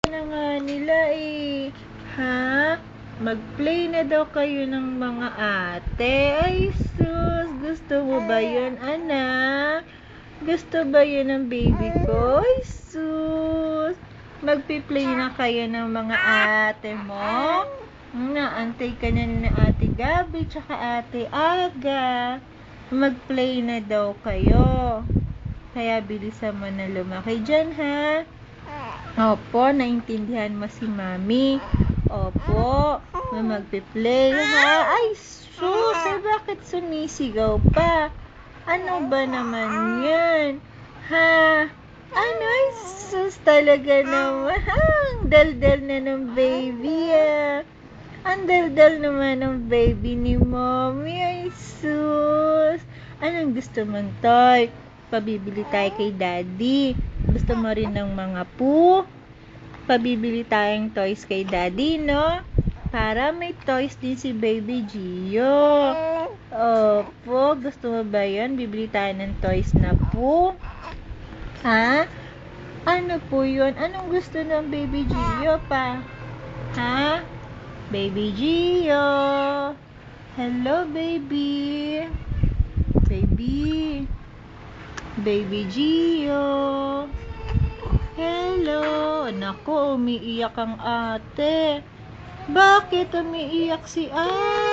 na nga nila eh. Ha? Mag-play na daw kayo ng mga ate. Ay, sus. Gusto mo ba yun, anak? Gusto ba yun ng baby ko? Ay, sus. Magpi-play na kayo ng mga ate mo? Naantay ka na ni Ate Gabi tsaka Ate Aga. Mag-play na daw kayo. Kaya bilisan mo na lumaki dyan, ha? Opo, naintindihan mo si Mami. Opo, magpi-play, ha? Ay, sus, bakit sumisigaw pa? Ano ba naman yan? Ha? Ano, ay, sus, talaga naman. Ang daldal na ng baby, ah. Ang daldal naman ng baby ni Mommy. Ay, sus. Anong gusto mong toy? Pabibili tayo kay Daddy. Gusto mo rin ng mga poo? Pabibili tayong toys kay Daddy, no? Para may toys din si Baby Gio. Opo, gusto mo ba yun? Bibili tayo ng toys na poo? Ha? Ano po yun? Anong gusto ng Baby Gio pa? Ha? Baby Gio. Hello, baby. Baby. Baby Gio. Hello. Naku, umiiyak ang ate. Bakit umiiyak si ate?